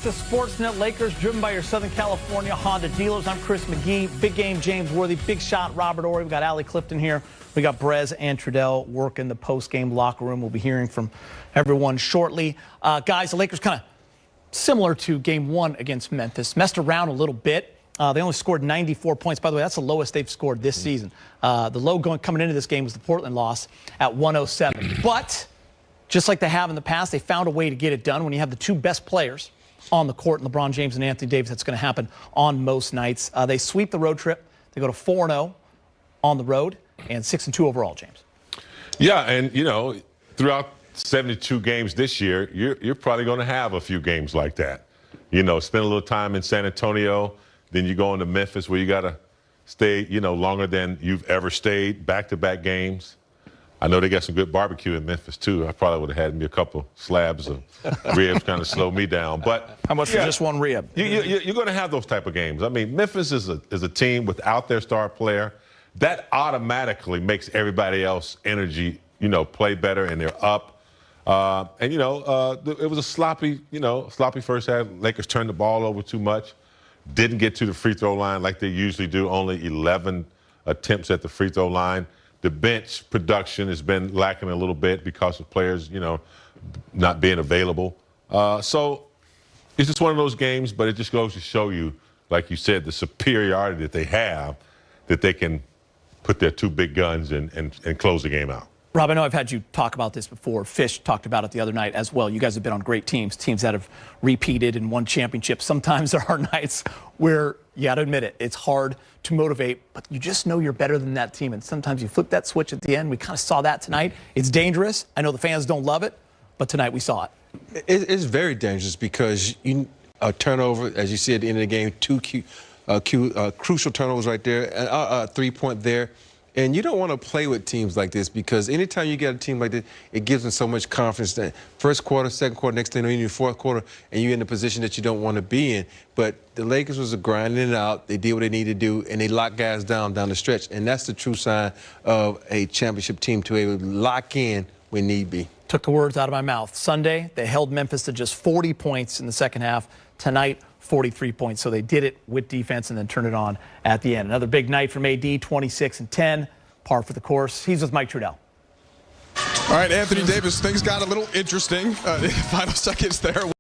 The Sportsnet Lakers, driven by your Southern California Honda dealers. I'm Chris McGee. Big game, James Worthy. Big shot, Robert Ory. We've got Allie Clifton here. We got Brez and Trudell working the post-game locker room. We'll be hearing from everyone shortly. Guys, the Lakers kind of similar to game one against Memphis. Messed around a little bit. They only scored 94 points. By the way, that's the lowest they've scored this season. The low coming into this game was the Portland loss at 107. But just like they have in the past, they found a way to get it done. When you have the two best players on the court, LeBron James and Anthony Davis, that's going to happen on most nights. They sweep the road trip. They go to 4-0 on the road and 6-2 overall, James. Yeah, and, you know, throughout 72 games this year, you're probably going to have a few games like that. You know, spend a little time in San Antonio, then you go into Memphis where you got to stay, you know, longer than you've ever stayed, back-to-back games. I know they got some good barbecue in Memphis, too. I probably would have had me a couple slabs of ribs, kind of slow me down. But how much for just one rib? You're going to have those type of games. I mean, Memphis is a team without their star player. That automatically makes everybody else energy, you know, play better, and they're up. And, you know, it was a sloppy first half. Lakers turned the ball over too much. Didn't get to the free throw line like they usually do. Only 11 attempts at the free throw line. The bench production has been lacking a little bit because of players, you know, not being available. So it's just one of those games, but it just goes to show you, like you said, the superiority that they have, that they can put their two big guns and close the game out. Rob, I know I've had you talk about this before. Fish talked about it the other night as well. You guys have been on great teams that have repeated and won championships. Sometimes there are nights where, you got to admit it, it's hard to motivate, but you just know you're better than that team. And sometimes you flip that switch at the end. We kind of saw that tonight. It's dangerous. I know the fans don't love it, but tonight we saw it. It's very dangerous because a turnover, as you see at the end of the game, two crucial turnovers right there, a three-point there. And you don't want to play with teams like this because anytime you get a team like this, it gives them so much confidence that first quarter, second quarter, next thing you know, you're in the fourth quarter, and you're in a position that you don't want to be in. But the Lakers was grinding it out. They did what they needed to do, and they locked guys down the stretch. And that's the true sign of a championship team, to be able to lock in when need be. Took the words out of my mouth. Sunday, they held Memphis to just 40 points in the second half. Tonight, 43 points. So they did it with defense and then turned it on at the end. Another big night from AD, 26 and 10, par for the course. He's with Mike Trudell. All right, Anthony Davis, things got a little interesting. Final seconds there.